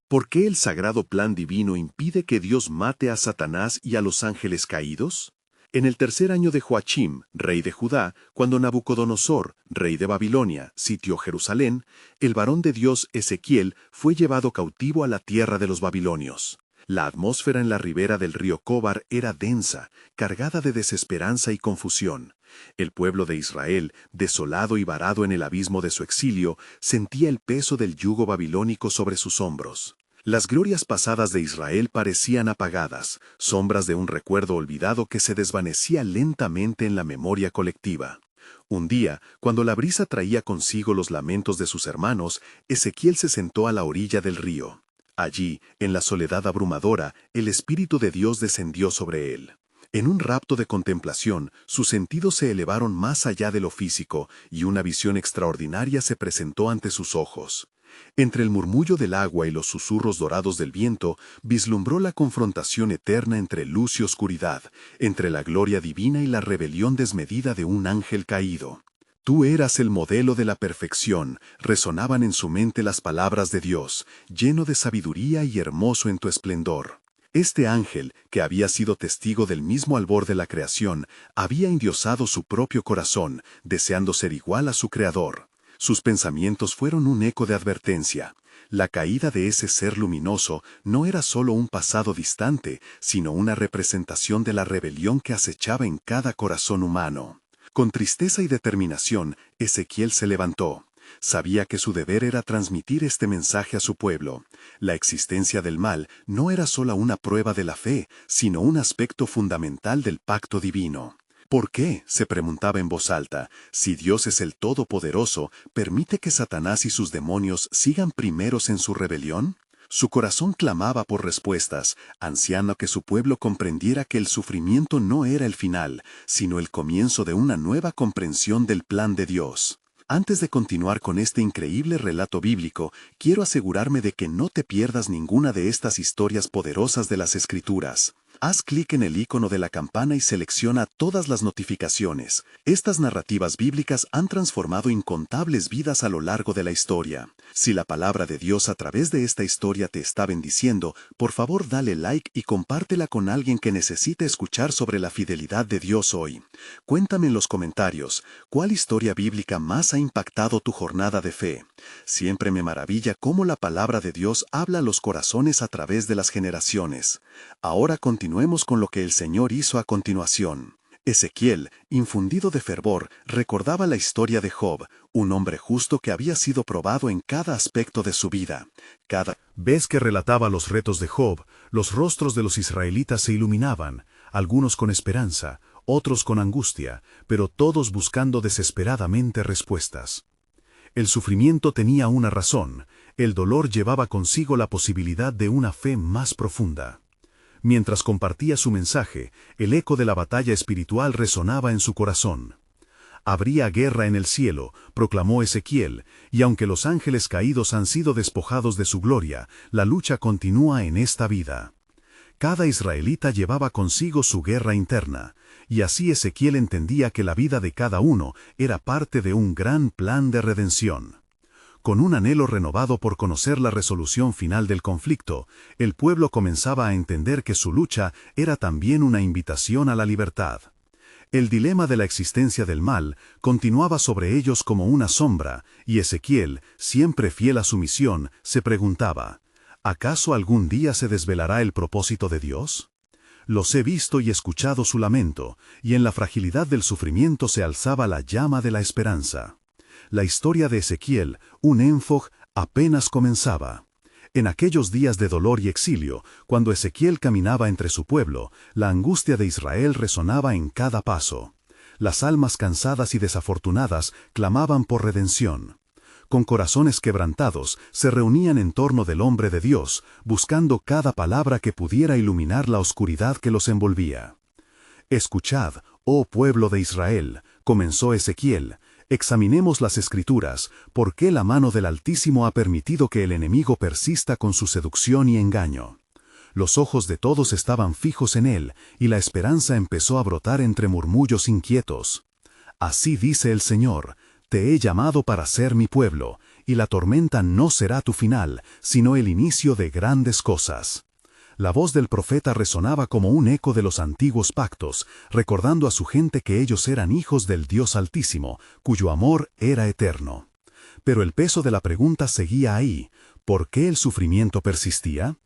¿Por qué el sagrado plan divino impide que Dios mate a Satanás y a los ángeles caídos? En el tercer año de Joachim, rey de Judá, cuando Nabucodonosor, rey de Babilonia, sitió Jerusalén, el varón de Dios Ezequiel fue llevado cautivo a la tierra de los babilonios. La atmósfera en la ribera del río Cóbar era densa, cargada de desesperanza y confusión. El pueblo de Israel, desolado y varado en el abismo de su exilio, sentía el peso del yugo babilónico sobre sus hombros. Las glorias pasadas de Israel parecían apagadas, sombras de un recuerdo olvidado que se desvanecía lentamente en la memoria colectiva. Un día, cuando la brisa traía consigo los lamentos de sus hermanos, Ezequiel se sentó a la orilla del río. Allí, en la soledad abrumadora, el Espíritu de Dios descendió sobre él. En un rapto de contemplación, sus sentidos se elevaron más allá de lo físico y una visión extraordinaria se presentó ante sus ojos. Entre el murmullo del agua y los susurros dorados del viento, vislumbró la confrontación eterna entre luz y oscuridad, entre la gloria divina y la rebelión desmedida de un ángel caído. Tú eras el modelo de la perfección, resonaban en su mente las palabras de Dios, lleno de sabiduría y hermoso en tu esplendor. Este ángel, que había sido testigo del mismo albor de la creación, había endiosado su propio corazón, deseando ser igual a su creador. Sus pensamientos fueron un eco de advertencia. La caída de ese ser luminoso no era solo un pasado distante, sino una representación de la rebelión que acechaba en cada corazón humano. Con tristeza y determinación, Ezequiel se levantó. Sabía que su deber era transmitir este mensaje a su pueblo. La existencia del mal no era solo una prueba de la fe, sino un aspecto fundamental del pacto divino. ¿Por qué?, se preguntaba en voz alta, si Dios es el Todopoderoso, ¿permite que Satanás y sus demonios sigan primeros en su rebelión? Su corazón clamaba por respuestas, ansiando que su pueblo comprendiera que el sufrimiento no era el final, sino el comienzo de una nueva comprensión del plan de Dios. Antes de continuar con este increíble relato bíblico, quiero asegurarme de que no te pierdas ninguna de estas historias poderosas de las Escrituras. Haz clic en el icono de la campana y selecciona todas las notificaciones. Estas narrativas bíblicas han transformado incontables vidas a lo largo de la historia. Si la palabra de Dios a través de esta historia te está bendiciendo, por favor dale like y compártela con alguien que necesite escuchar sobre la fidelidad de Dios hoy. Cuéntame en los comentarios, ¿cuál historia bíblica más ha impactado tu jornada de fe? Siempre me maravilla cómo la palabra de Dios habla a los corazones a través de las generaciones. Ahora continuemos con lo que el Señor hizo a continuación. Ezequiel, infundido de fervor, recordaba la historia de Job, un hombre justo que había sido probado en cada aspecto de su vida. Cada vez que relataba los retos de Job, los rostros de los israelitas se iluminaban, algunos con esperanza, otros con angustia, pero todos buscando desesperadamente respuestas. El sufrimiento tenía una razón, el dolor llevaba consigo la posibilidad de una fe más profunda. Mientras compartía su mensaje, el eco de la batalla espiritual resonaba en su corazón. Habría guerra en el cielo, proclamó Ezequiel, y aunque los ángeles caídos han sido despojados de su gloria, la lucha continúa en esta vida. Cada israelita llevaba consigo su guerra interna, y así Ezequiel entendía que la vida de cada uno era parte de un gran plan de redención. Con un anhelo renovado por conocer la resolución final del conflicto, el pueblo comenzaba a entender que su lucha era también una invitación a la libertad. El dilema de la existencia del mal continuaba sobre ellos como una sombra, y Ezequiel, siempre fiel a su misión, se preguntaba, ¿acaso algún día se desvelará el propósito de Dios? Los he visto y escuchado su lamento, y en la fragilidad del sufrimiento se alzaba la llama de la esperanza. La historia de Ezequiel, un énfog, apenas comenzaba. En aquellos días de dolor y exilio, cuando Ezequiel caminaba entre su pueblo, la angustia de Israel resonaba en cada paso. Las almas cansadas y desafortunadas clamaban por redención. Con corazones quebrantados, se reunían en torno del hombre de Dios, buscando cada palabra que pudiera iluminar la oscuridad que los envolvía. Escuchad, oh pueblo de Israel, comenzó Ezequiel, examinemos las Escrituras, ¿por qué la mano del Altísimo ha permitido que el enemigo persista con su seducción y engaño? Los ojos de todos estaban fijos en él, y la esperanza empezó a brotar entre murmullos inquietos. Así dice el Señor, te he llamado para ser mi pueblo, y la tormenta no será tu final, sino el inicio de grandes cosas. La voz del profeta resonaba como un eco de los antiguos pactos, recordando a su gente que ellos eran hijos del Dios Altísimo, cuyo amor era eterno. Pero el peso de la pregunta seguía ahí. ¿Por qué el sufrimiento persistía?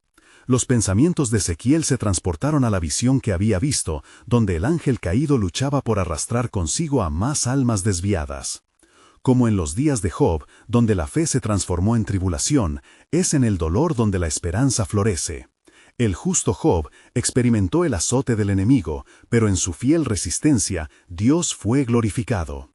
Los pensamientos de Ezequiel se transportaron a la visión que había visto, donde el ángel caído luchaba por arrastrar consigo a más almas desviadas. Como en los días de Job, donde la fe se transformó en tribulación, es en el dolor donde la esperanza florece. El justo Job experimentó el azote del enemigo, pero en su fiel resistencia, Dios fue glorificado.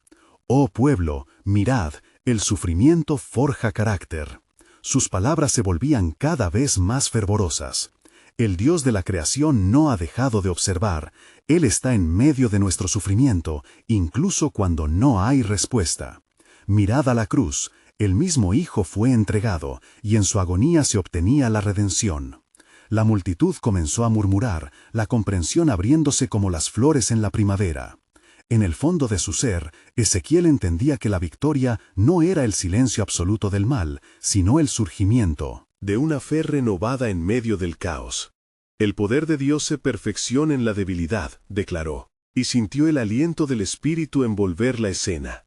Oh pueblo, mirad, el sufrimiento forja carácter. Sus palabras se volvían cada vez más fervorosas. El Dios de la creación no ha dejado de observar. Él está en medio de nuestro sufrimiento, incluso cuando no hay respuesta. Mirad a la cruz, el mismo Hijo fue entregado, y en su agonía se obtenía la redención. La multitud comenzó a murmurar, la comprensión abriéndose como las flores en la primavera. En el fondo de su ser, Ezequiel entendía que la victoria no era el silencio absoluto del mal, sino el surgimiento de una fe renovada en medio del caos. El poder de Dios se perfecciona en la debilidad, declaró, y sintió el aliento del Espíritu envolver la escena.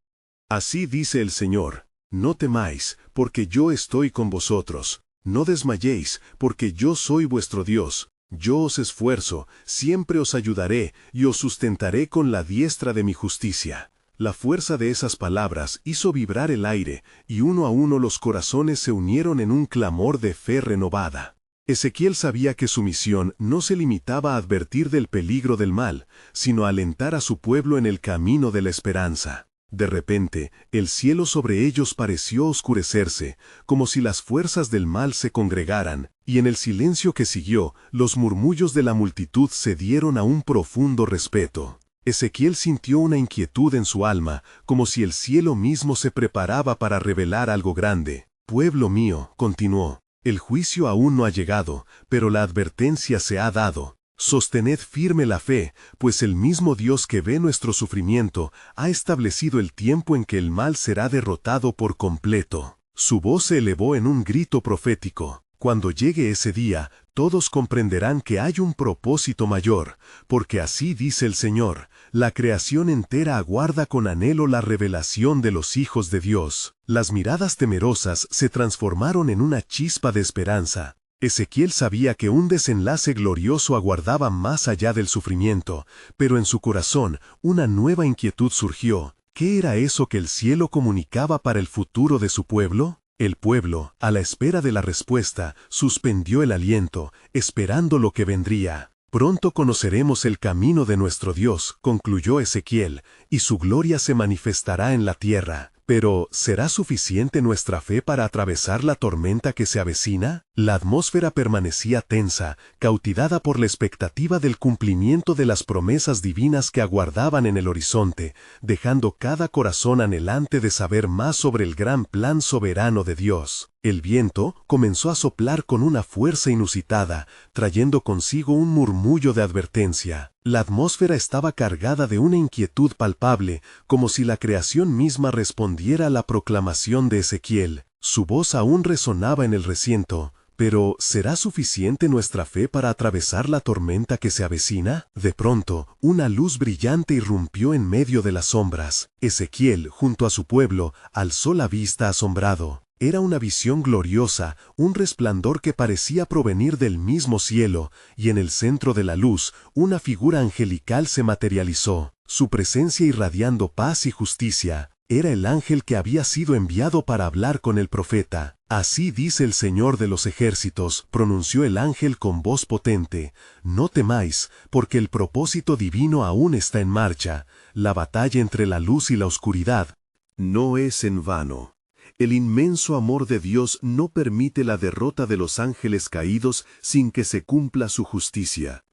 Así dice el Señor, no temáis, porque yo estoy con vosotros, no desmayéis, porque yo soy vuestro Dios. Yo os esfuerzo, siempre os ayudaré y os sustentaré con la diestra de mi justicia. La fuerza de esas palabras hizo vibrar el aire, y uno a uno los corazones se unieron en un clamor de fe renovada. Ezequiel sabía que su misión no se limitaba a advertir del peligro del mal, sino a alentar a su pueblo en el camino de la esperanza. De repente, el cielo sobre ellos pareció oscurecerse, como si las fuerzas del mal se congregaran, y en el silencio que siguió, los murmullos de la multitud cedieron a un profundo respeto. Ezequiel sintió una inquietud en su alma, como si el cielo mismo se preparaba para revelar algo grande. Pueblo mío, continuó, el juicio aún no ha llegado, pero la advertencia se ha dado. Sostened firme la fe, pues el mismo Dios que ve nuestro sufrimiento ha establecido el tiempo en que el mal será derrotado por completo. Su voz se elevó en un grito profético. Cuando llegue ese día, todos comprenderán que hay un propósito mayor, porque así dice el Señor, la creación entera aguarda con anhelo la revelación de los hijos de Dios. Las miradas temerosas se transformaron en una chispa de esperanza. Ezequiel sabía que un desenlace glorioso aguardaba más allá del sufrimiento, pero en su corazón una nueva inquietud surgió. ¿Qué era eso que el cielo comunicaba para el futuro de su pueblo? El pueblo, a la espera de la respuesta, suspendió el aliento, esperando lo que vendría. Pronto conoceremos el camino de nuestro Dios, concluyó Ezequiel, y su gloria se manifestará en la tierra. Pero, ¿será suficiente nuestra fe para atravesar la tormenta que se avecina? La atmósfera permanecía tensa, cautivada por la expectativa del cumplimiento de las promesas divinas que aguardaban en el horizonte, dejando cada corazón anhelante de saber más sobre el gran plan soberano de Dios. El viento comenzó a soplar con una fuerza inusitada, trayendo consigo un murmullo de advertencia. La atmósfera estaba cargada de una inquietud palpable, como si la creación misma respondiera a la proclamación de Ezequiel. Su voz aún resonaba en el recinto. Pero, ¿será suficiente nuestra fe para atravesar la tormenta que se avecina? De pronto, una luz brillante irrumpió en medio de las sombras. Ezequiel, junto a su pueblo, alzó la vista asombrado. Era una visión gloriosa, un resplandor que parecía provenir del mismo cielo, y en el centro de la luz, una figura angelical se materializó, su presencia irradiando paz y justicia. Era el ángel que había sido enviado para hablar con el profeta. Así dice el Señor de los ejércitos, pronunció el ángel con voz potente, no temáis, porque el propósito divino aún está en marcha. La batalla entre la luz y la oscuridad no es en vano. El inmenso amor de Dios no permite la derrota de los ángeles caídos sin que se cumpla su justicia.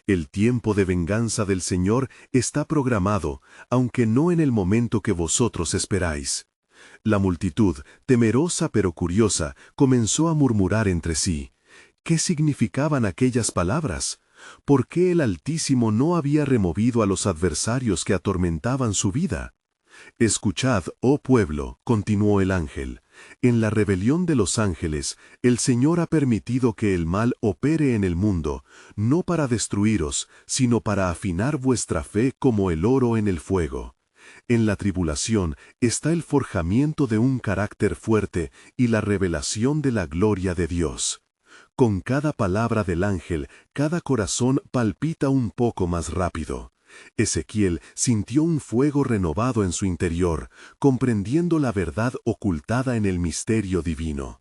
El tiempo de venganza del Señor está programado, aunque no en el momento que vosotros esperáis. La multitud, temerosa pero curiosa, comenzó a murmurar entre sí. ¿Qué significaban aquellas palabras? ¿Por qué el Altísimo no había removido a los adversarios que atormentaban su vida? Escuchad, oh pueblo, continuó el ángel, En la rebelión de los ángeles, el Señor ha permitido que el mal opere en el mundo, no para destruiros, sino para afinar vuestra fe como el oro en el fuego. En la tribulación está el forjamiento de un carácter fuerte y la revelación de la gloria de Dios. Con cada palabra del ángel, cada corazón palpita un poco más rápido. Ezequiel sintió un fuego renovado en su interior, comprendiendo la verdad ocultada en el misterio divino.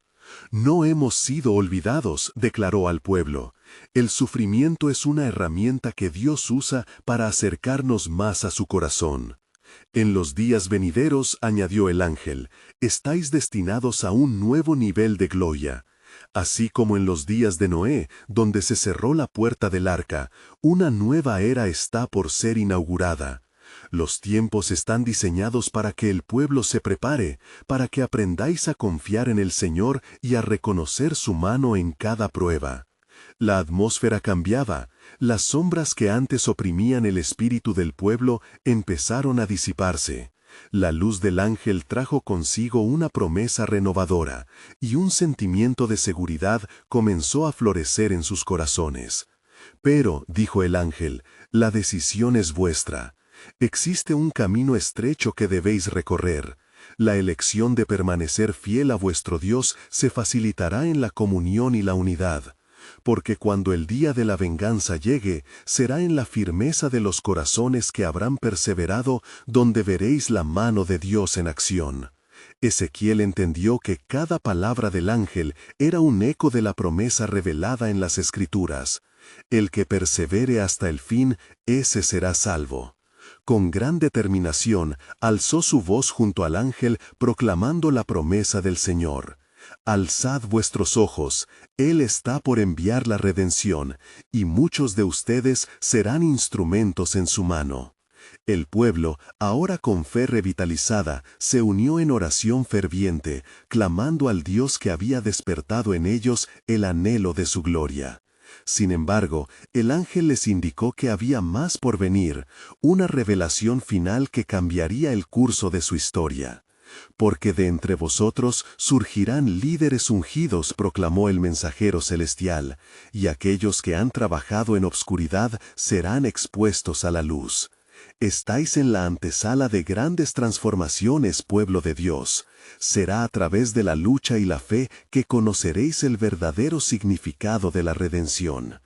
No hemos sido olvidados, declaró al pueblo. El sufrimiento es una herramienta que Dios usa para acercarnos más a su corazón. En los días venideros, añadió el ángel, estáis destinados a un nuevo nivel de gloria. Así como en los días de Noé, donde se cerró la puerta del arca, una nueva era está por ser inaugurada. Los tiempos están diseñados para que el pueblo se prepare, para que aprendáis a confiar en el Señor y a reconocer su mano en cada prueba. La atmósfera cambiaba, las sombras que antes oprimían el espíritu del pueblo empezaron a disiparse. La luz del ángel trajo consigo una promesa renovadora, y un sentimiento de seguridad comenzó a florecer en sus corazones. Pero, dijo el ángel, la decisión es vuestra. Existe un camino estrecho que debéis recorrer. La elección de permanecer fiel a vuestro Dios se facilitará en la comunión y la unidad. Porque cuando el día de la venganza llegue, será en la firmeza de los corazones que habrán perseverado donde veréis la mano de Dios en acción. Ezequiel entendió que cada palabra del ángel era un eco de la promesa revelada en las Escrituras. El que persevere hasta el fin, ese será salvo. Con gran determinación, alzó su voz junto al ángel proclamando la promesa del Señor. Alzad vuestros ojos, Él está por enviar la redención, y muchos de ustedes serán instrumentos en su mano. El pueblo, ahora con fe revitalizada, se unió en oración ferviente, clamando al Dios que había despertado en ellos el anhelo de su gloria. Sin embargo, el ángel les indicó que había más por venir, una revelación final que cambiaría el curso de su historia. Porque de entre vosotros surgirán líderes ungidos, proclamó el mensajero celestial, y aquellos que han trabajado en obscuridad serán expuestos a la luz. Estáis en la antesala de grandes transformaciones, pueblo de Dios. Será a través de la lucha y la fe que conoceréis el verdadero significado de la redención.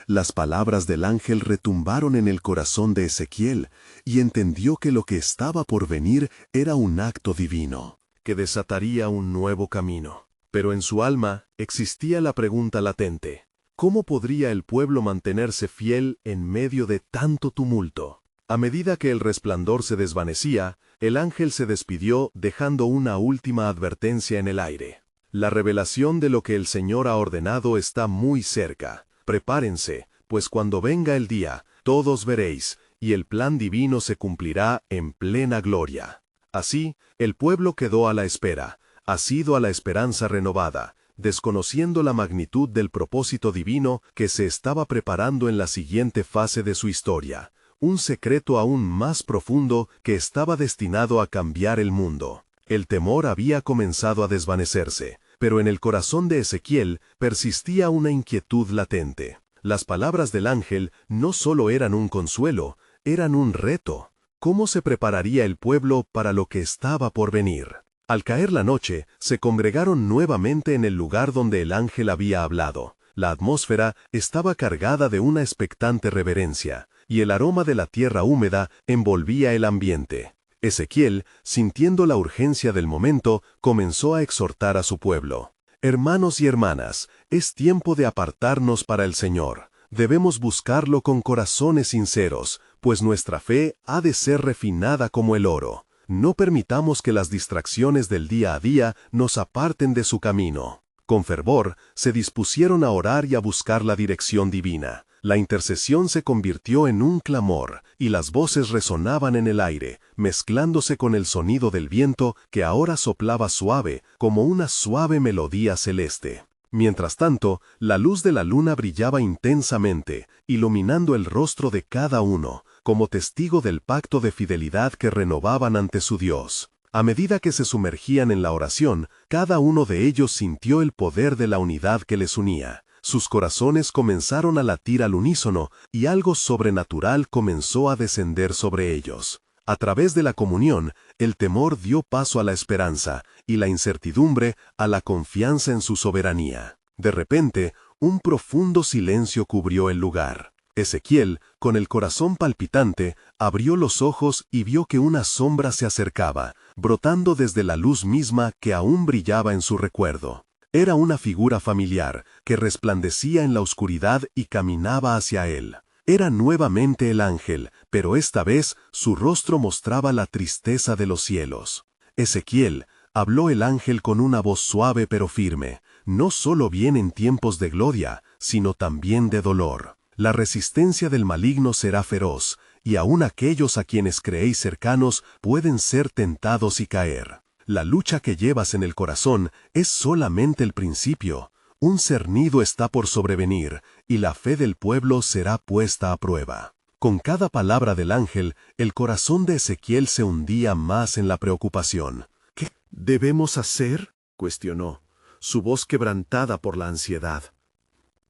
Las palabras del ángel retumbaron en el corazón de Ezequiel, y entendió que lo que estaba por venir era un acto divino, que desataría un nuevo camino. Pero en su alma existía la pregunta latente: ¿cómo podría el pueblo mantenerse fiel en medio de tanto tumulto? A medida que el resplandor se desvanecía, el ángel se despidió dejando una última advertencia en el aire. La revelación de lo que el Señor ha ordenado está muy cerca. Prepárense, pues cuando venga el día, todos veréis, y el plan divino se cumplirá en plena gloria. Así, el pueblo quedó a la espera, asido a la esperanza renovada, desconociendo la magnitud del propósito divino que se estaba preparando en la siguiente fase de su historia, un secreto aún más profundo que estaba destinado a cambiar el mundo. El temor había comenzado a desvanecerse, pero en el corazón de Ezequiel persistía una inquietud latente. Las palabras del ángel no solo eran un consuelo, eran un reto. ¿Cómo se prepararía el pueblo para lo que estaba por venir? Al caer la noche, se congregaron nuevamente en el lugar donde el ángel había hablado. La atmósfera estaba cargada de una expectante reverencia, y el aroma de la tierra húmeda envolvía el ambiente. Ezequiel, sintiendo la urgencia del momento, comenzó a exhortar a su pueblo. Hermanos y hermanas, es tiempo de apartarnos para el Señor. Debemos buscarlo con corazones sinceros, pues nuestra fe ha de ser refinada como el oro. No permitamos que las distracciones del día a día nos aparten de su camino. Con fervor, se dispusieron a orar y a buscar la dirección divina. La intercesión se convirtió en un clamor, y las voces resonaban en el aire, mezclándose con el sonido del viento que ahora soplaba suave, como una suave melodía celeste. Mientras tanto, la luz de la luna brillaba intensamente, iluminando el rostro de cada uno, como testigo del pacto de fidelidad que renovaban ante su Dios. A medida que se sumergían en la oración, cada uno de ellos sintió el poder de la unidad que les unía. Sus corazones comenzaron a latir al unísono y algo sobrenatural comenzó a descender sobre ellos. A través de la comunión, el temor dio paso a la esperanza y la incertidumbre a la confianza en su soberanía. De repente, un profundo silencio cubrió el lugar. Ezequiel, con el corazón palpitante, abrió los ojos y vio que una sombra se acercaba, brotando desde la luz misma que aún brillaba en su recuerdo. Era una figura familiar, que resplandecía en la oscuridad y caminaba hacia él. Era nuevamente el ángel, pero esta vez su rostro mostraba la tristeza de los cielos. Ezequiel, habló el ángel con una voz suave pero firme, no solo vienen tiempos de gloria, sino también de dolor. La resistencia del maligno será feroz, y aun aquellos a quienes creéis cercanos pueden ser tentados y caer. La lucha que llevas en el corazón es solamente el principio. Un cernido está por sobrevenir, y la fe del pueblo será puesta a prueba. Con cada palabra del ángel, el corazón de Ezequiel se hundía más en la preocupación. ¿Qué debemos hacer?, cuestionó, su voz quebrantada por la ansiedad.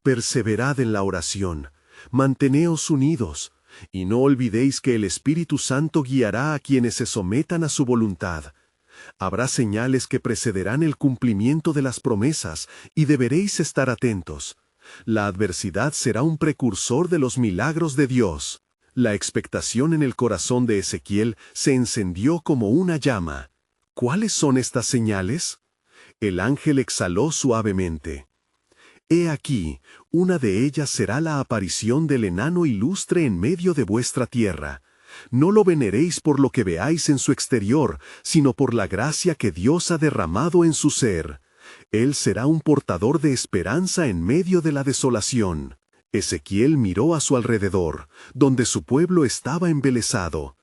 Perseverad en la oración, manteneos unidos, y no olvidéis que el Espíritu Santo guiará a quienes se sometan a su voluntad. Habrá señales que precederán el cumplimiento de las promesas, y deberéis estar atentos. La adversidad será un precursor de los milagros de Dios. La expectación en el corazón de Ezequiel se encendió como una llama. ¿Cuáles son estas señales? El ángel exhaló suavemente. He aquí, una de ellas será la aparición del enano ilustre en medio de vuestra tierra. No lo veneréis por lo que veáis en su exterior, sino por la gracia que Dios ha derramado en su ser. Él será un portador de esperanza en medio de la desolación. Ezequiel miró a su alrededor, donde su pueblo estaba embelesado.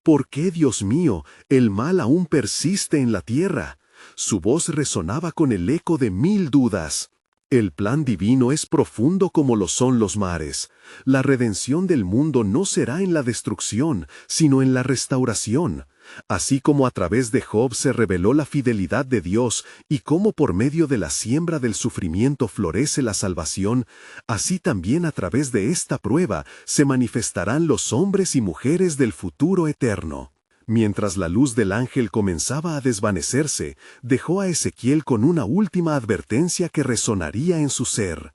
¿Por qué, Dios mío, el mal aún persiste en la tierra? Su voz resonaba con el eco de 1000 dudas. El plan divino es profundo como lo son los mares. La redención del mundo no será en la destrucción, sino en la restauración. Así como a través de Job se reveló la fidelidad de Dios y cómo por medio de la siembra del sufrimiento florece la salvación, así también a través de esta prueba se manifestarán los hombres y mujeres del futuro eterno. Mientras la luz del ángel comenzaba a desvanecerse, dejó a Ezequiel con una última advertencia que resonaría en su ser.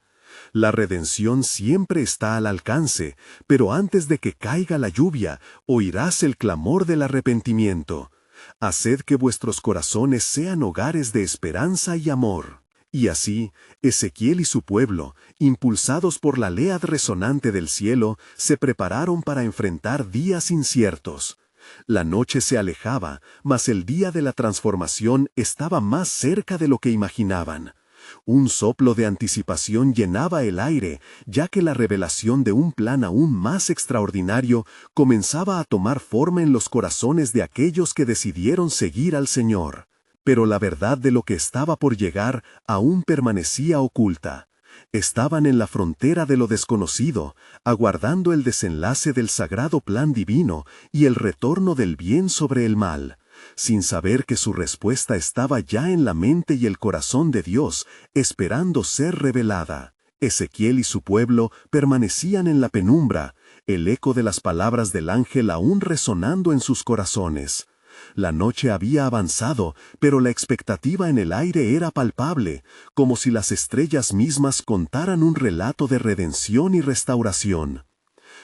La redención siempre está al alcance, pero antes de que caiga la lluvia, oirás el clamor del arrepentimiento. Haced que vuestros corazones sean hogares de esperanza y amor. Y así, Ezequiel y su pueblo, impulsados por la lead resonante del cielo, se prepararon para enfrentar días inciertos. La noche se alejaba, mas el día de la transformación estaba más cerca de lo que imaginaban. Un soplo de anticipación llenaba el aire, ya que la revelación de un plan aún más extraordinario comenzaba a tomar forma en los corazones de aquellos que decidieron seguir al Señor. Pero la verdad de lo que estaba por llegar aún permanecía oculta. Estaban en la frontera de lo desconocido, aguardando el desenlace del sagrado plan divino y el retorno del bien sobre el mal, sin saber que su respuesta estaba ya en la mente y el corazón de Dios, esperando ser revelada. Ezequiel y su pueblo permanecían en la penumbra, el eco de las palabras del ángel aún resonando en sus corazones. La noche había avanzado, pero la expectativa en el aire era palpable, como si las estrellas mismas contaran un relato de redención y restauración.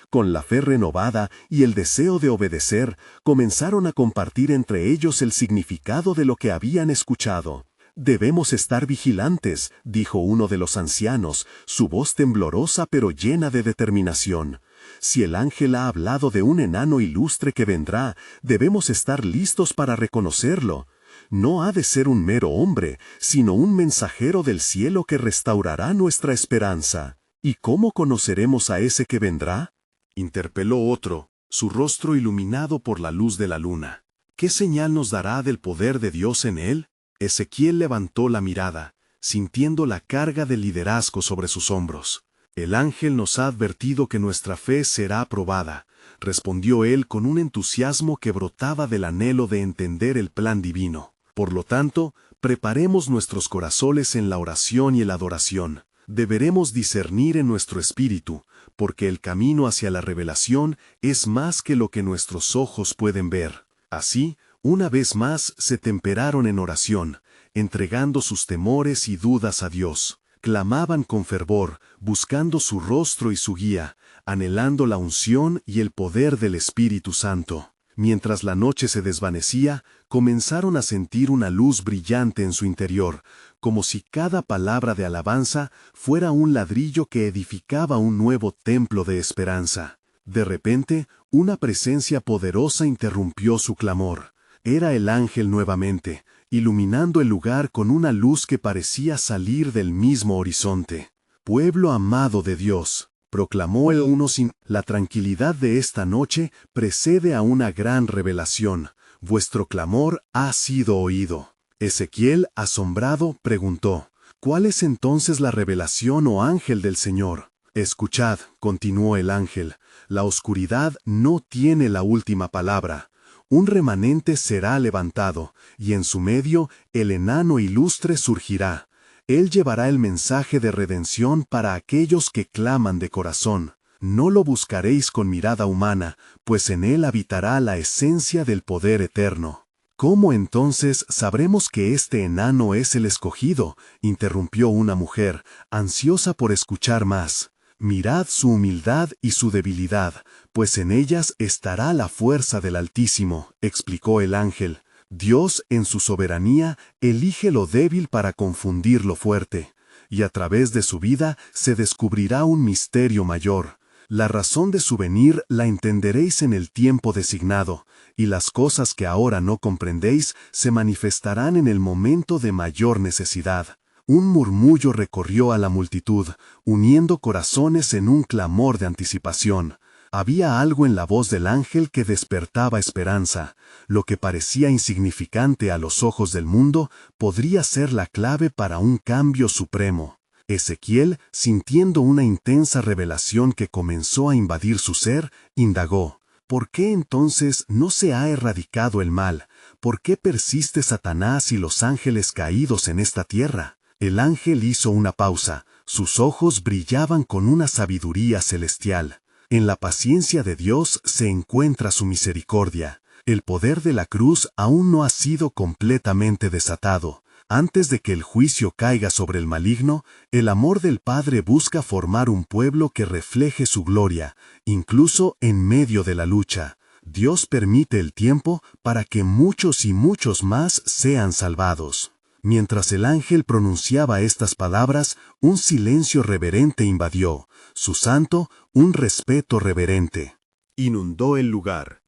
Con la fe renovada y el deseo de obedecer, comenzaron a compartir entre ellos el significado de lo que habían escuchado. «Debemos estar vigilantes», dijo uno de los ancianos, su voz temblorosa pero llena de determinación. «Si el ángel ha hablado de un enano ilustre que vendrá, debemos estar listos para reconocerlo. No ha de ser un mero hombre, sino un mensajero del cielo que restaurará nuestra esperanza». «¿Y cómo conoceremos a ese que vendrá?», interpeló otro, su rostro iluminado por la luz de la luna. «¿Qué señal nos dará del poder de Dios en él?». Ezequiel levantó la mirada, sintiendo la carga del liderazgo sobre sus hombros. El ángel nos ha advertido que nuestra fe será aprobada, respondió él con un entusiasmo que brotaba del anhelo de entender el plan divino. Por lo tanto, preparemos nuestros corazones en la oración y la adoración. Deberemos discernir en nuestro espíritu, porque el camino hacia la revelación es más que lo que nuestros ojos pueden ver. Así, una vez más se temperaron en oración, entregando sus temores y dudas a Dios. Clamaban con fervor, buscando su rostro y su guía, anhelando la unción y el poder del Espíritu Santo. Mientras la noche se desvanecía, comenzaron a sentir una luz brillante en su interior, como si cada palabra de alabanza fuera un ladrillo que edificaba un nuevo templo de esperanza. De repente, una presencia poderosa interrumpió su clamor. Era el ángel nuevamente, iluminando el lugar con una luz que parecía salir del mismo horizonte. «Pueblo amado de Dios», proclamó el uno sin «la tranquilidad de esta noche precede a una gran revelación. Vuestro clamor ha sido oído». Ezequiel, asombrado, preguntó, «¿Cuál es entonces la revelación, oh ángel del Señor?» «Escuchad», continuó el ángel, «la oscuridad no tiene la última palabra. Un remanente será levantado, y en su medio el enano ilustre surgirá. Él llevará el mensaje de redención para aquellos que claman de corazón. No lo buscaréis con mirada humana, pues en él habitará la esencia del poder eterno». «¿Cómo entonces sabremos que este enano es el escogido?», interrumpió una mujer, ansiosa por escuchar más. «Mirad su humildad y su debilidad, pues en ellas estará la fuerza del Altísimo», explicó el ángel. «Dios, en su soberanía, elige lo débil para confundir lo fuerte, y a través de su vida se descubrirá un misterio mayor. La razón de su venir la entenderéis en el tiempo designado, y las cosas que ahora no comprendéis se manifestarán en el momento de mayor necesidad». Un murmullo recorrió a la multitud, uniendo corazones en un clamor de anticipación. Había algo en la voz del ángel que despertaba esperanza. Lo que parecía insignificante a los ojos del mundo podría ser la clave para un cambio supremo. Ezequiel, sintiendo una intensa revelación que comenzó a invadir su ser, indagó, «¿Por qué entonces no se ha erradicado el mal? ¿Por qué persiste Satanás y los ángeles caídos en esta tierra?». El ángel hizo una pausa, sus ojos brillaban con una sabiduría celestial. En la paciencia de Dios se encuentra su misericordia. El poder de la cruz aún no ha sido completamente desatado. Antes de que el juicio caiga sobre el maligno, el amor del Padre busca formar un pueblo que refleje su gloria, incluso en medio de la lucha. Dios permite el tiempo para que muchos y muchos más sean salvados. Mientras el ángel pronunciaba estas palabras, un silencio reverente invadió, su santo, un respeto reverente. Inundó el lugar.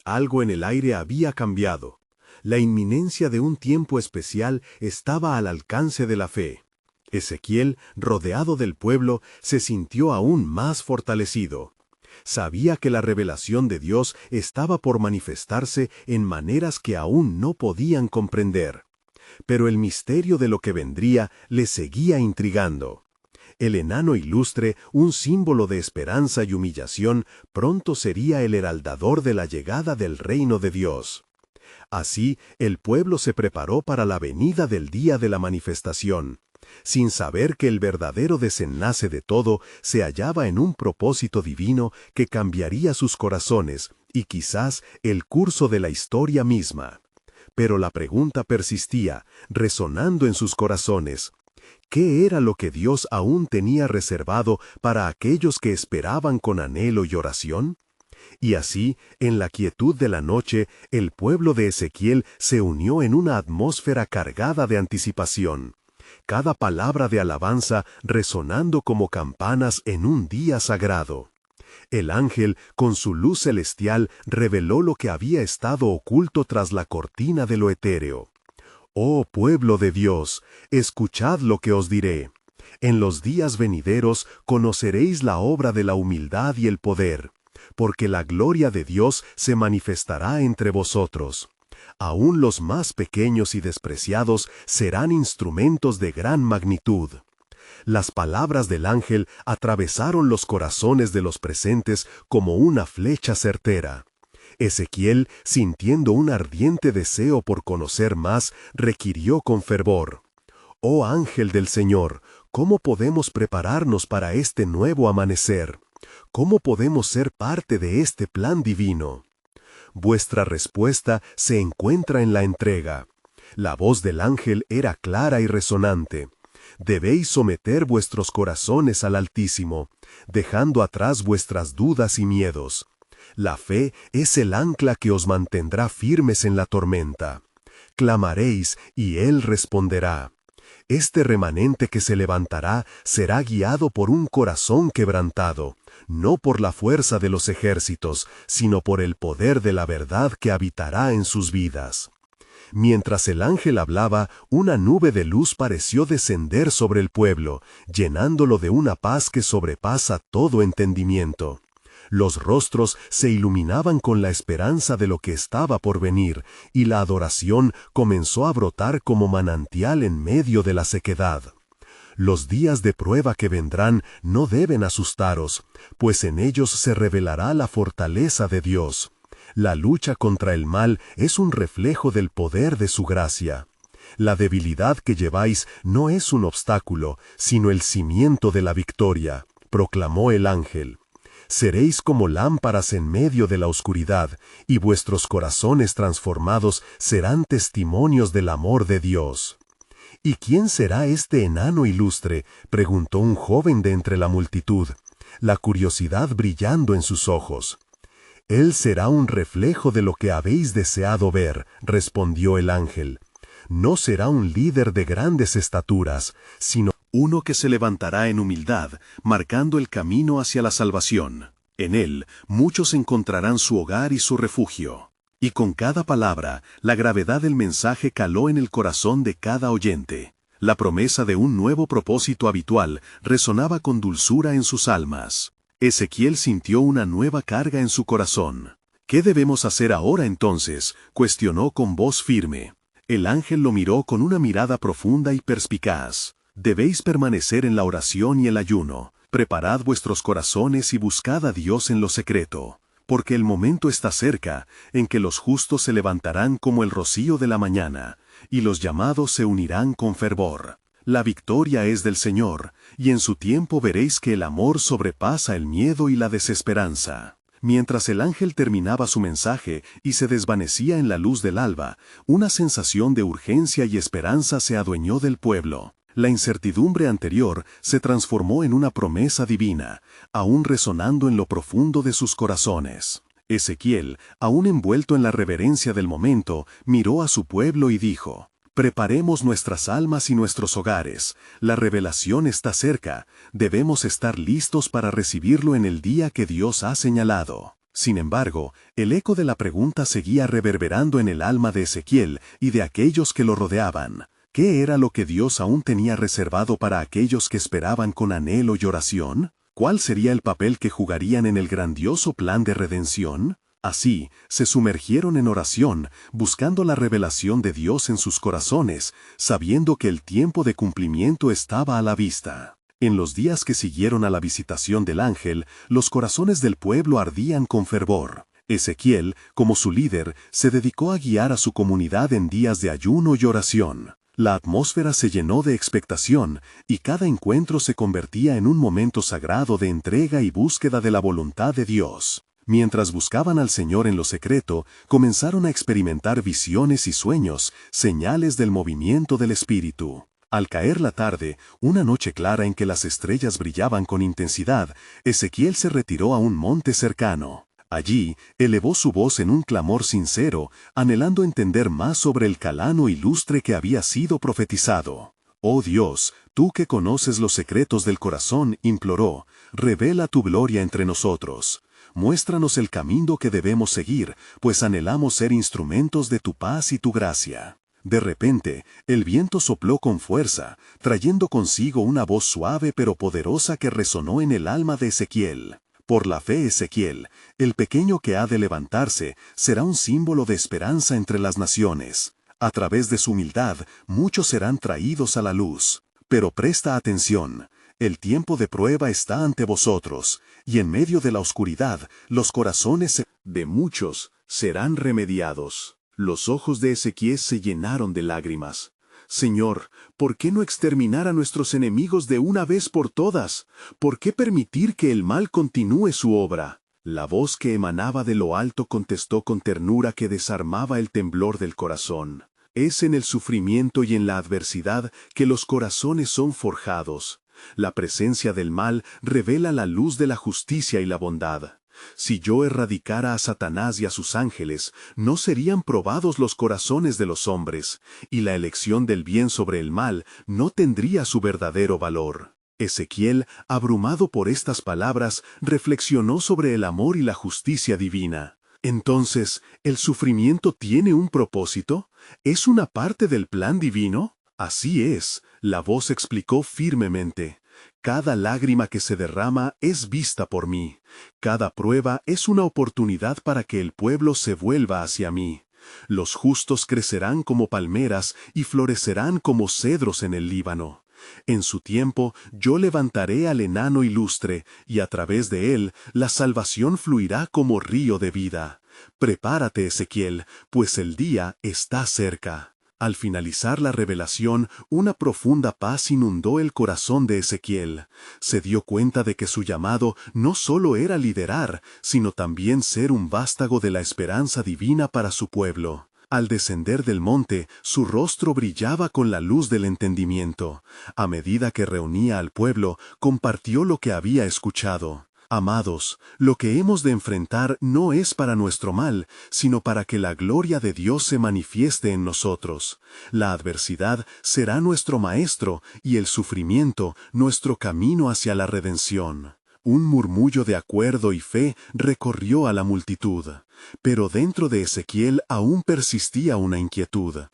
Algo en el aire había cambiado. La inminencia de un tiempo especial estaba al alcance de la fe. Ezequiel, rodeado del pueblo, se sintió aún más fortalecido. Sabía que la revelación de Dios estaba por manifestarse en maneras que aún no podían comprender. Pero el misterio de lo que vendría le seguía intrigando. El enano ilustre, un símbolo de esperanza y humillación, pronto sería el heraldador de la llegada del reino de Dios. Así, el pueblo se preparó para la venida del día de la manifestación, sin saber que el verdadero desenlace de todo se hallaba en un propósito divino que cambiaría sus corazones y quizás el curso de la historia misma. Pero la pregunta persistía, resonando en sus corazones. ¿Qué era lo que Dios aún tenía reservado para aquellos que esperaban con anhelo y oración? Y así, en la quietud de la noche, el pueblo de Ezequiel se unió en una atmósfera cargada de anticipación. Cada palabra de alabanza resonando como campanas en un día sagrado. El ángel, con su luz celestial, reveló lo que había estado oculto tras la cortina de lo etéreo. «Oh pueblo de Dios, escuchad lo que os diré. En los días venideros conoceréis la obra de la humildad y el poder, porque la gloria de Dios se manifestará entre vosotros. Aún los más pequeños y despreciados serán instrumentos de gran magnitud. Las palabras del ángel atravesaron los corazones de los presentes como una flecha certera. Ezequiel, sintiendo un ardiente deseo por conocer más, requirió con fervor: «Oh ángel del Señor, ¿cómo podemos prepararnos para este nuevo amanecer? ¿Cómo podemos ser parte de este plan divino?». Vuestra respuesta se encuentra en la entrega. La voz del ángel era clara y resonante. Debéis someter vuestros corazones al Altísimo, dejando atrás vuestras dudas y miedos. La fe es el ancla que os mantendrá firmes en la tormenta. Clamaréis y Él responderá. Este remanente que se levantará será guiado por un corazón quebrantado, no por la fuerza de los ejércitos, sino por el poder de la verdad que habitará en sus vidas. Mientras el ángel hablaba, una nube de luz pareció descender sobre el pueblo, llenándolo de una paz que sobrepasa todo entendimiento. Los rostros se iluminaban con la esperanza de lo que estaba por venir, y la adoración comenzó a brotar como manantial en medio de la sequedad. Los días de prueba que vendrán no deben asustaros, pues en ellos se revelará la fortaleza de Dios. La lucha contra el mal es un reflejo del poder de su gracia. La debilidad que lleváis no es un obstáculo, sino el cimiento de la victoria, proclamó el ángel. Seréis como lámparas en medio de la oscuridad, y vuestros corazones transformados serán testimonios del amor de Dios. ¿Y quién será este enano ilustre?, preguntó un joven de entre la multitud, la curiosidad brillando en sus ojos. Él será un reflejo de lo que habéis deseado ver, respondió el ángel. No será un líder de grandes estaturas, sino uno que se levantará en humildad, marcando el camino hacia la salvación. En él, muchos encontrarán su hogar y su refugio. Y con cada palabra, la gravedad del mensaje caló en el corazón de cada oyente. La promesa de un nuevo propósito habitual resonaba con dulzura en sus almas. Ezequiel sintió una nueva carga en su corazón. ¿Qué debemos hacer ahora entonces?, cuestionó con voz firme. El ángel lo miró con una mirada profunda y perspicaz. Debéis permanecer en la oración y el ayuno. Preparad vuestros corazones y buscad a Dios en lo secreto, porque el momento está cerca, en que los justos se levantarán como el rocío de la mañana, y los llamados se unirán con fervor. La victoria es del Señor, y en su tiempo veréis que el amor sobrepasa el miedo y la desesperanza. Mientras el ángel terminaba su mensaje y se desvanecía en la luz del alba, una sensación de urgencia y esperanza se adueñó del pueblo. La incertidumbre anterior se transformó en una promesa divina, aún resonando en lo profundo de sus corazones. Ezequiel, aún envuelto en la reverencia del momento, miró a su pueblo y dijo: «Preparemos nuestras almas y nuestros hogares. La revelación está cerca. Debemos estar listos para recibirlo en el día que Dios ha señalado». Sin embargo, el eco de la pregunta seguía reverberando en el alma de Ezequiel y de aquellos que lo rodeaban. ¿Qué era lo que Dios aún tenía reservado para aquellos que esperaban con anhelo y oración? ¿Cuál sería el papel que jugarían en el grandioso plan de redención? Así, se sumergieron en oración, buscando la revelación de Dios en sus corazones, sabiendo que el tiempo de cumplimiento estaba a la vista. En los días que siguieron a la visitación del ángel, los corazones del pueblo ardían con fervor. Ezequiel, como su líder, se dedicó a guiar a su comunidad en días de ayuno y oración. La atmósfera se llenó de expectación, y cada encuentro se convertía en un momento sagrado de entrega y búsqueda de la voluntad de Dios. Mientras buscaban al Señor en lo secreto, comenzaron a experimentar visiones y sueños, señales del movimiento del Espíritu. Al caer la tarde, una noche clara en que las estrellas brillaban con intensidad, Ezequiel se retiró a un monte cercano. Allí, elevó su voz en un clamor sincero, anhelando entender más sobre el Calano ilustre que había sido profetizado. «Oh Dios, tú que conoces los secretos del corazón», imploró, «revela tu gloria entre nosotros. Muéstranos el camino que debemos seguir, pues anhelamos ser instrumentos de tu paz y tu gracia». De repente, el viento sopló con fuerza, trayendo consigo una voz suave pero poderosa que resonó en el alma de Ezequiel. Por la fe, Ezequiel, el pequeño que ha de levantarse, será un símbolo de esperanza entre las naciones. A través de su humildad, muchos serán traídos a la luz. Pero presta atención. El tiempo de prueba está ante vosotros, y en medio de la oscuridad, los corazones de muchos serán remediados. Los ojos de Ezequiel se llenaron de lágrimas. Señor, ¿por qué no exterminar a nuestros enemigos de una vez por todas? ¿Por qué permitir que el mal continúe su obra? La voz que emanaba de lo alto contestó con ternura que desarmaba el temblor del corazón. Es en el sufrimiento y en la adversidad que los corazones son forjados. La presencia del mal revela la luz de la justicia y la bondad. Si yo erradicara a Satanás y a sus ángeles, no serían probados los corazones de los hombres, y la elección del bien sobre el mal no tendría su verdadero valor. Ezequiel, abrumado por estas palabras, reflexionó sobre el amor y la justicia divina. Entonces, ¿el sufrimiento tiene un propósito? ¿Es una parte del plan divino? Así es, la voz explicó firmemente. Cada lágrima que se derrama es vista por mí. Cada prueba es una oportunidad para que el pueblo se vuelva hacia mí. Los justos crecerán como palmeras y florecerán como cedros en el Líbano. En su tiempo yo levantaré al enano ilustre, y a través de él la salvación fluirá como río de vida. Prepárate, Ezequiel, pues el día está cerca. Al finalizar la revelación, una profunda paz inundó el corazón de Ezequiel. Se dio cuenta de que su llamado no solo era liderar, sino también ser un vástago de la esperanza divina para su pueblo. Al descender del monte, su rostro brillaba con la luz del entendimiento. A medida que reunía al pueblo, compartió lo que había escuchado. Amados, lo que hemos de enfrentar no es para nuestro mal, sino para que la gloria de Dios se manifieste en nosotros. La adversidad será nuestro maestro y el sufrimiento nuestro camino hacia la redención. Un murmullo de acuerdo y fe recorrió a la multitud. Pero dentro de Ezequiel aún persistía una inquietud.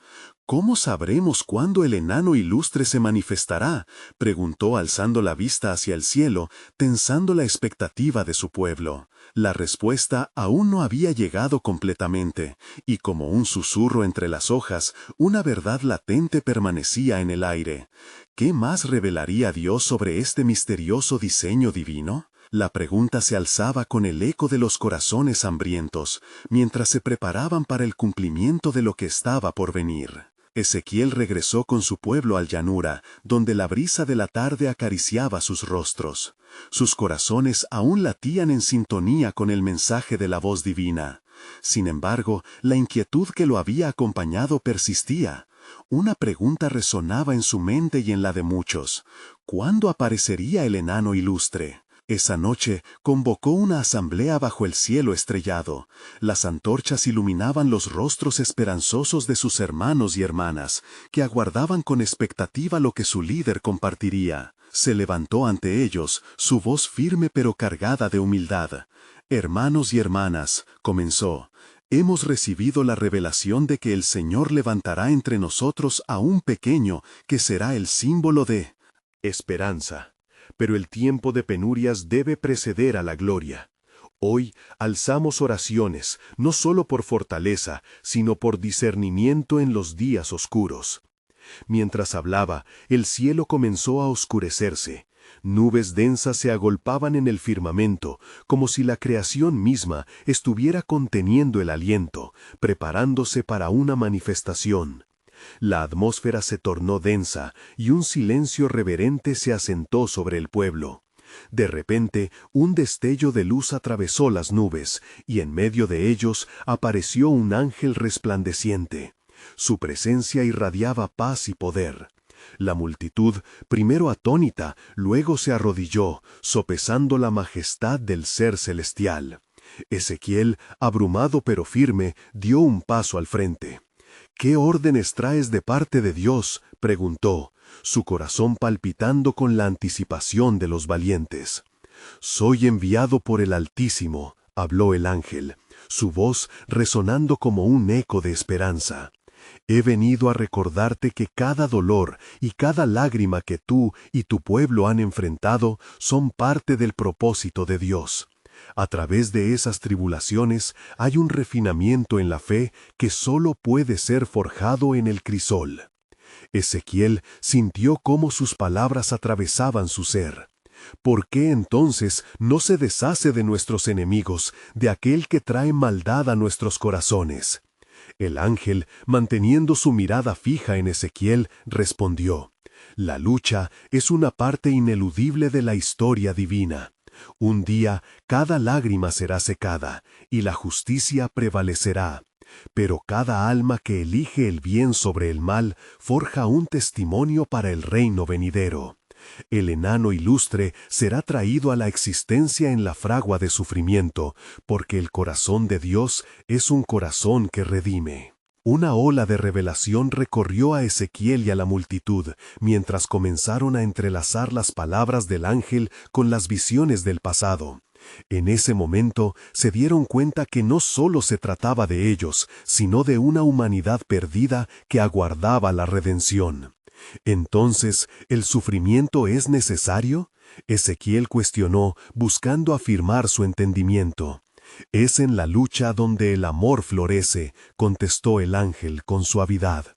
¿Cómo sabremos cuándo el enano ilustre se manifestará?, preguntó alzando la vista hacia el cielo, tensando la expectativa de su pueblo. La respuesta aún no había llegado completamente, y como un susurro entre las hojas, una verdad latente permanecía en el aire. ¿Qué más revelaría Dios sobre este misterioso diseño divino? La pregunta se alzaba con el eco de los corazones hambrientos, mientras se preparaban para el cumplimiento de lo que estaba por venir. Ezequiel regresó con su pueblo al llanura, donde la brisa de la tarde acariciaba sus rostros. Sus corazones aún latían en sintonía con el mensaje de la voz divina. Sin embargo, la inquietud que lo había acompañado persistía. Una pregunta resonaba en su mente y en la de muchos. ¿Cuándo aparecería el enano ilustre? Esa noche convocó una asamblea bajo el cielo estrellado. Las antorchas iluminaban los rostros esperanzosos de sus hermanos y hermanas, que aguardaban con expectativa lo que su líder compartiría. Se levantó ante ellos, su voz firme pero cargada de humildad. «Hermanos y hermanas», comenzó, «hemos recibido la revelación de que el Señor levantará entre nosotros a un pequeño que será el símbolo de esperanza. Pero el tiempo de penurias debe preceder a la gloria. Hoy alzamos oraciones, no solo por fortaleza, sino por discernimiento en los días oscuros». Mientras hablaba, el cielo comenzó a oscurecerse. Nubes densas se agolpaban en el firmamento, como si la creación misma estuviera conteniendo el aliento, preparándose para una manifestación. La atmósfera se tornó densa y un silencio reverente se asentó sobre el pueblo. De repente, un destello de luz atravesó las nubes, y en medio de ellos apareció un ángel resplandeciente. Su presencia irradiaba paz y poder. La multitud, primero atónita, luego se arrodilló, sopesando la majestad del ser celestial. Ezequiel, abrumado pero firme, dio un paso al frente. «¿Qué órdenes traes de parte de Dios?», preguntó, su corazón palpitando con la anticipación de los valientes. «Soy enviado por el Altísimo», habló el ángel, su voz resonando como un eco de esperanza. «He venido a recordarte que cada dolor y cada lágrima que tú y tu pueblo han enfrentado son parte del propósito de Dios. A través de esas tribulaciones hay un refinamiento en la fe que solo puede ser forjado en el crisol». Ezequiel sintió cómo sus palabras atravesaban su ser. ¿Por qué entonces no se deshace de nuestros enemigos, de aquel que trae maldad a nuestros corazones? El ángel, manteniendo su mirada fija en Ezequiel, respondió: La lucha es una parte ineludible de la historia divina. Un día cada lágrima será secada, y la justicia prevalecerá. Pero cada alma que elige el bien sobre el mal forja un testimonio para el reino venidero. El enano ilustre será traído a la existencia en la fragua de sufrimiento, porque el corazón de Dios es un corazón que redime. Una ola de revelación recorrió a Ezequiel y a la multitud, mientras comenzaron a entrelazar las palabras del ángel con las visiones del pasado. En ese momento se dieron cuenta que no solo se trataba de ellos, sino de una humanidad perdida que aguardaba la redención. Entonces, ¿el sufrimiento es necesario? Ezequiel cuestionó, buscando afirmar su entendimiento. Es en la lucha donde el amor florece, contestó el ángel con suavidad.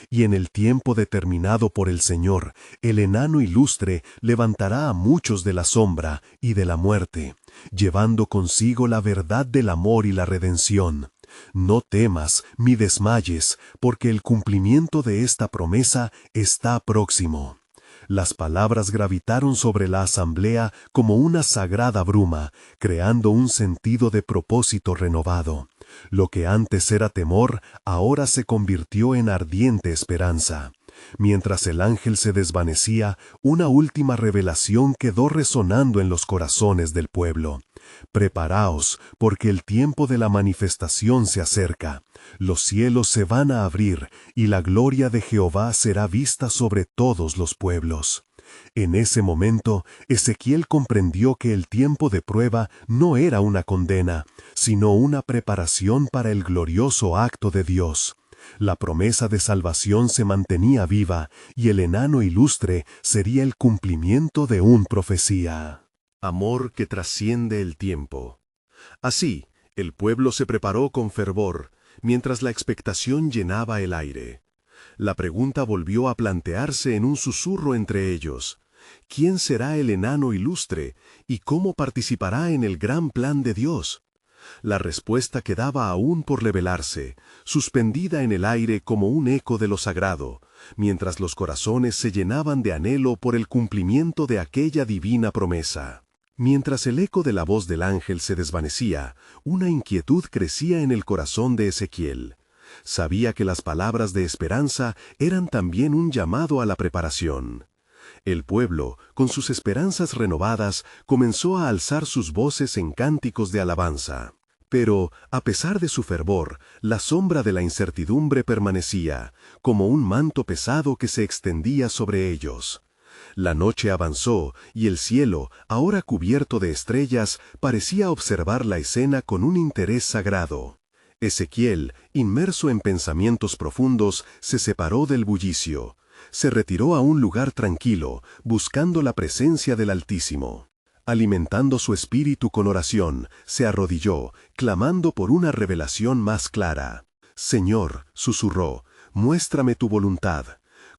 Y en el tiempo determinado por el Señor, el enano ilustre levantará a muchos de la sombra y de la muerte, llevando consigo la verdad del amor y la redención. No temas ni desmayes, porque el cumplimiento de esta promesa está próximo. Las palabras gravitaron sobre la asamblea como una sagrada bruma, creando un sentido de propósito renovado. Lo que antes era temor, ahora se convirtió en ardiente esperanza. Mientras el ángel se desvanecía, una última revelación quedó resonando en los corazones del pueblo. Preparaos, porque el tiempo de la manifestación se acerca. Los cielos se van a abrir, y la gloria de Jehová será vista sobre todos los pueblos. En ese momento, Ezequiel comprendió que el tiempo de prueba no era una condena, sino una preparación para el glorioso acto de Dios. La promesa de salvación se mantenía viva, y el enano ilustre sería el cumplimiento de una profecía. Amor que trasciende el tiempo. Así, el pueblo se preparó con fervor, mientras la expectación llenaba el aire. La pregunta volvió a plantearse en un susurro entre ellos: ¿quién será el enano ilustre y cómo participará en el gran plan de Dios? La respuesta quedaba aún por revelarse, suspendida en el aire como un eco de lo sagrado, mientras los corazones se llenaban de anhelo por el cumplimiento de aquella divina promesa. Mientras el eco de la voz del ángel se desvanecía, una inquietud crecía en el corazón de Ezequiel. Sabía que las palabras de esperanza eran también un llamado a la preparación. El pueblo, con sus esperanzas renovadas, comenzó a alzar sus voces en cánticos de alabanza. Pero, a pesar de su fervor, la sombra de la incertidumbre permanecía, como un manto pesado que se extendía sobre ellos. La noche avanzó, y el cielo, ahora cubierto de estrellas, parecía observar la escena con un interés sagrado. Ezequiel, inmerso en pensamientos profundos, se separó del bullicio. Se retiró a un lugar tranquilo, buscando la presencia del Altísimo. Alimentando su espíritu con oración, se arrodilló, clamando por una revelación más clara. «Señor», susurró, «muéstrame tu voluntad.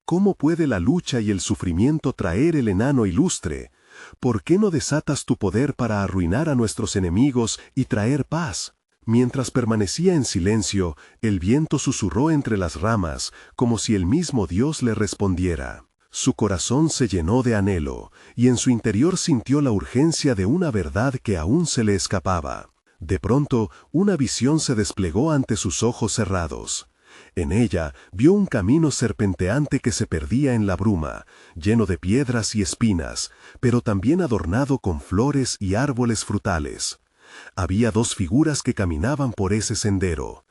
¿Cómo puede la lucha y el sufrimiento traer el enano ilustre? ¿Por qué no desatas tu poder para arruinar a nuestros enemigos y traer paz?» Mientras permanecía en silencio, el viento susurró entre las ramas, como si el mismo Dios le respondiera. Su corazón se llenó de anhelo, y en su interior sintió la urgencia de una verdad que aún se le escapaba. De pronto, una visión se desplegó ante sus ojos cerrados. En ella vio un camino serpenteante que se perdía en la bruma, lleno de piedras y espinas, pero también adornado con flores y árboles frutales. Había dos figuras que caminaban por ese sendero.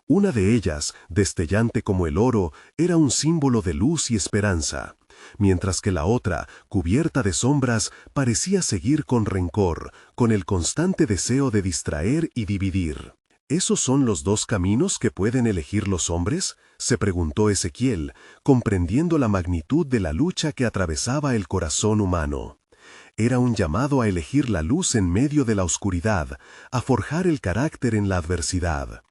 Una de ellas, destellante como el oro, era un símbolo de luz y esperanza, mientras que la otra, cubierta de sombras, parecía seguir con rencor, con el constante deseo de distraer y dividir. ¿Esos son los dos caminos que pueden elegir los hombres?, se preguntó Ezequiel, comprendiendo la magnitud de la lucha que atravesaba el corazón humano. Era un llamado a elegir la luz en medio de la oscuridad, a forjar el carácter en la adversidad.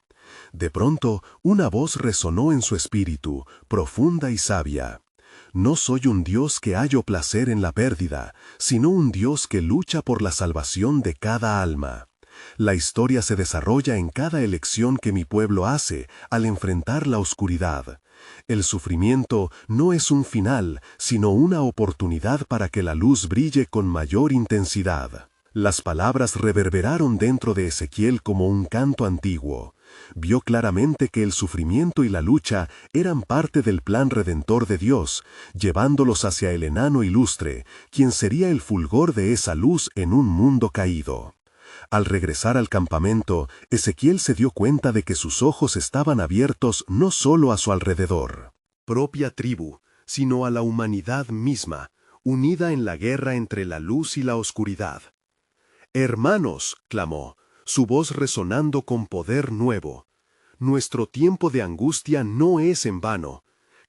De pronto, una voz resonó en su espíritu, profunda y sabia. No soy un Dios que hallo placer en la pérdida, sino un Dios que lucha por la salvación de cada alma. La historia se desarrolla en cada elección que mi pueblo hace al enfrentar la oscuridad. El sufrimiento no es un final, sino una oportunidad para que la luz brille con mayor intensidad. Las palabras reverberaron dentro de Ezequiel como un canto antiguo. Vio claramente que el sufrimiento y la lucha eran parte del plan redentor de Dios, llevándolos hacia el enano ilustre, quien sería el fulgor de esa luz en un mundo caído. Al regresar al campamento, Ezequiel se dio cuenta de que sus ojos estaban abiertos no solo a su alrededor, Propia tribu, sino a la humanidad misma, unida en la guerra entre la luz y la oscuridad. «Hermanos», clamó, su voz resonando con poder nuevo, «nuestro tiempo de angustia no es en vano.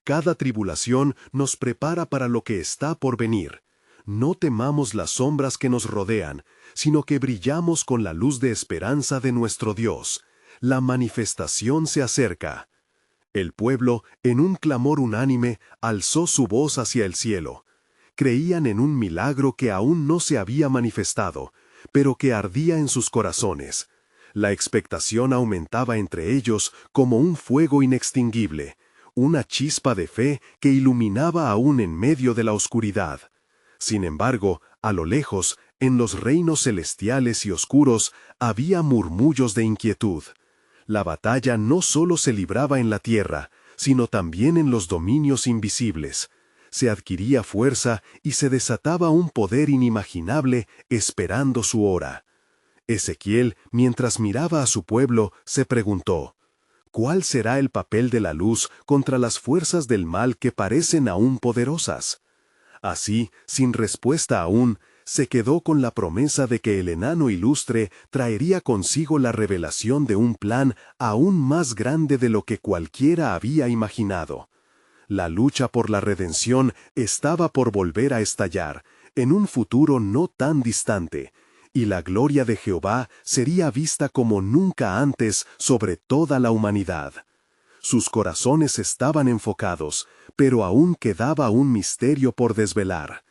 Cada tribulación nos prepara para lo que está por venir. No temamos las sombras que nos rodean, sino que brillamos con la luz de esperanza de nuestro Dios. La manifestación se acerca». El pueblo, en un clamor unánime, alzó su voz hacia el cielo. Creían en un milagro que aún no se había manifestado, pero que ardía en sus corazones. La expectación aumentaba entre ellos como un fuego inextinguible, una chispa de fe que iluminaba aún en medio de la oscuridad. Sin embargo, a lo lejos, en los reinos celestiales y oscuros, había murmullos de inquietud. La batalla no solo se libraba en la tierra, sino también en los dominios invisibles. Se adquiría fuerza y se desataba un poder inimaginable esperando su hora. Ezequiel, mientras miraba a su pueblo, se preguntó, ¿cuál será el papel de la luz contra las fuerzas del mal que parecen aún poderosas? Así, sin respuesta aún, se quedó con la promesa de que el enano ilustre traería consigo la revelación de un plan aún más grande de lo que cualquiera había imaginado. La lucha por la redención estaba por volver a estallar, en un futuro no tan distante, y la gloria de Jehová sería vista como nunca antes sobre toda la humanidad. Sus corazones estaban enfocados, pero aún quedaba un misterio por desvelar.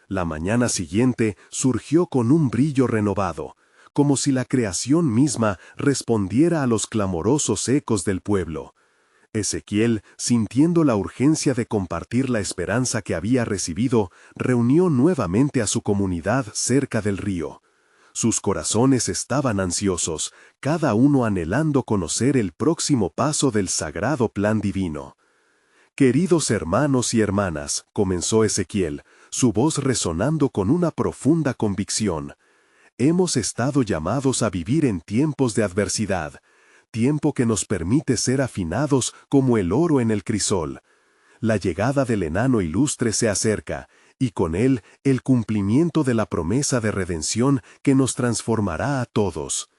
La mañana siguiente surgió con un brillo renovado, como si la creación misma respondiera a los clamorosos ecos del pueblo. Ezequiel, sintiendo la urgencia de compartir la esperanza que había recibido, reunió nuevamente a su comunidad cerca del río. Sus corazones estaban ansiosos, cada uno anhelando conocer el próximo paso del sagrado plan divino. «Queridos hermanos y hermanas», comenzó Ezequiel, su voz resonando con una profunda convicción, «hemos estado llamados a vivir en tiempos de adversidad, tiempo que nos permite ser afinados como el oro en el crisol. La llegada del enano ilustre se acerca, y con él el cumplimiento de la promesa de redención que nos transformará a todos».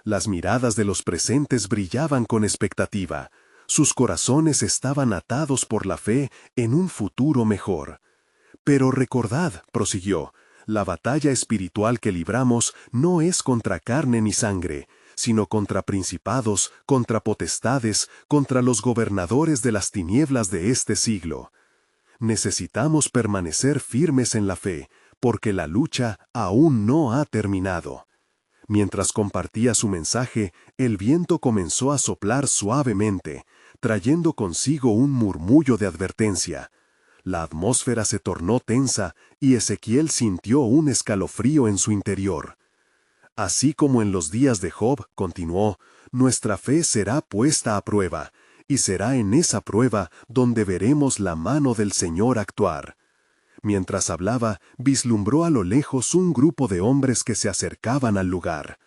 Las miradas de los presentes brillaban con expectativa. Sus corazones estaban atados por la fe en un futuro mejor. «Pero recordad», prosiguió, «la batalla espiritual que libramos no es contra carne ni sangre, sino contra principados, contra potestades, contra los gobernadores de las tinieblas de este siglo. Necesitamos permanecer firmes en la fe, porque la lucha aún no ha terminado». Mientras compartía su mensaje, el viento comenzó a soplar suavemente, trayendo consigo un murmullo de advertencia. La atmósfera se tornó tensa y Ezequiel sintió un escalofrío en su interior. «Así como en los días de Job», continuó, «nuestra fe será puesta a prueba, y será en esa prueba donde veremos la mano del Señor actuar». Mientras hablaba, vislumbró a lo lejos un grupo de hombres que se acercaban al lugar.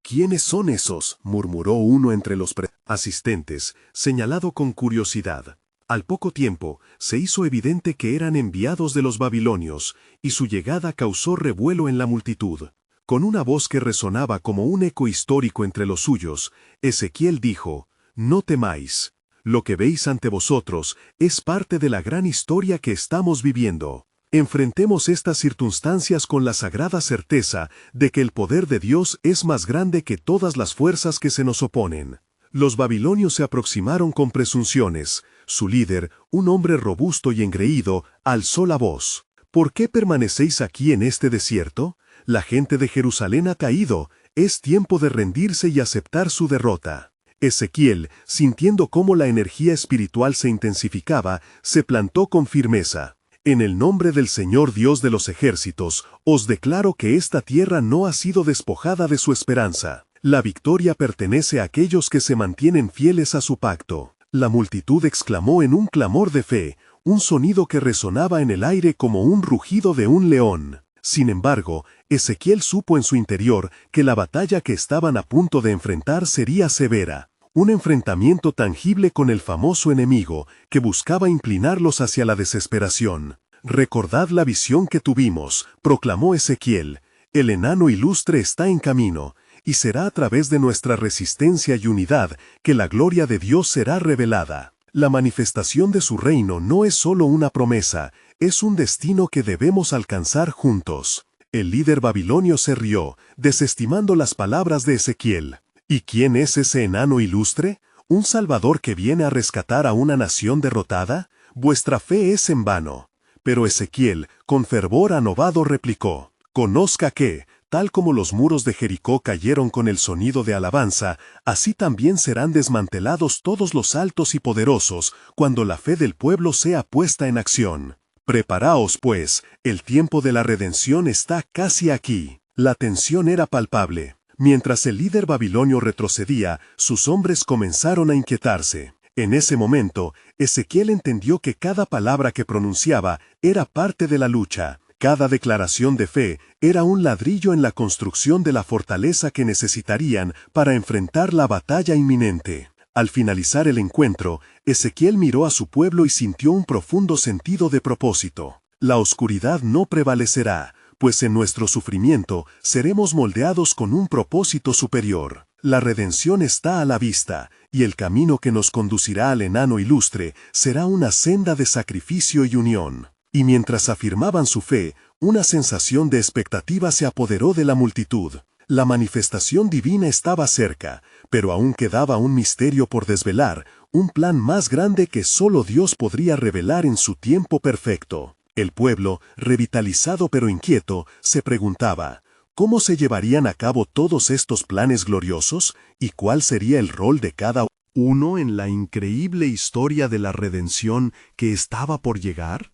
«¿Quiénes son esos?», murmuró uno entre los asistentes, señalado con curiosidad. Al poco tiempo, se hizo evidente que eran enviados de los babilonios, y su llegada causó revuelo en la multitud. Con una voz que resonaba como un eco histórico entre los suyos, Ezequiel dijo, «No temáis. Lo que veis ante vosotros es parte de la gran historia que estamos viviendo. Enfrentemos estas circunstancias con la sagrada certeza de que el poder de Dios es más grande que todas las fuerzas que se nos oponen. Los babilonios se aproximaron con presunciones. Su líder, un hombre robusto y engreído, alzó la voz. ¿Por qué permanecéis aquí en este desierto? La gente de Jerusalén ha caído. Es tiempo de rendirse y aceptar su derrota. Ezequiel, sintiendo cómo la energía espiritual se intensificaba, se plantó con firmeza. En el nombre del Señor Dios de los ejércitos, os declaro que esta tierra no ha sido despojada de su esperanza. La victoria pertenece a aquellos que se mantienen fieles a su pacto. La multitud exclamó en un clamor de fe, un sonido que resonaba en el aire como un rugido de un león. Sin embargo, Ezequiel supo en su interior que la batalla que estaban a punto de enfrentar sería severa. Un enfrentamiento tangible con el famoso enemigo, que buscaba inclinarlos hacia la desesperación. «Recordad la visión que tuvimos», proclamó Ezequiel. «El enano ilustre está en camino, y será a través de nuestra resistencia y unidad que la gloria de Dios será revelada». La manifestación de su reino no es solo una promesa, es un destino que debemos alcanzar juntos. El líder babilonio se rió, desestimando las palabras de Ezequiel. ¿Y quién es ese enano ilustre? ¿Un salvador que viene a rescatar a una nación derrotada? Vuestra fe es en vano. Pero Ezequiel, con fervor anovado, replicó: «Conozca que, tal como los muros de Jericó cayeron con el sonido de alabanza, así también serán desmantelados todos los altos y poderosos cuando la fe del pueblo sea puesta en acción. Preparaos, pues, el tiempo de la redención está casi aquí». La tensión era palpable. Mientras el líder babilonio retrocedía, sus hombres comenzaron a inquietarse. En ese momento, Ezequiel entendió que cada palabra que pronunciaba era parte de la lucha. Cada declaración de fe era un ladrillo en la construcción de la fortaleza que necesitarían para enfrentar la batalla inminente. Al finalizar el encuentro, Ezequiel miró a su pueblo y sintió un profundo sentido de propósito. La oscuridad no prevalecerá, pues en nuestro sufrimiento seremos moldeados con un propósito superior. La redención está a la vista, y el camino que nos conducirá al enano ilustre será una senda de sacrificio y unión. Y mientras afirmaban su fe, una sensación de expectativa se apoderó de la multitud. La manifestación divina estaba cerca, pero aún quedaba un misterio por desvelar, un plan más grande que solo Dios podría revelar en su tiempo perfecto. El pueblo, revitalizado pero inquieto, se preguntaba: ¿cómo se llevarían a cabo todos estos planes gloriosos? ¿Y cuál sería el rol de cada uno en la increíble historia de la redención que estaba por llegar?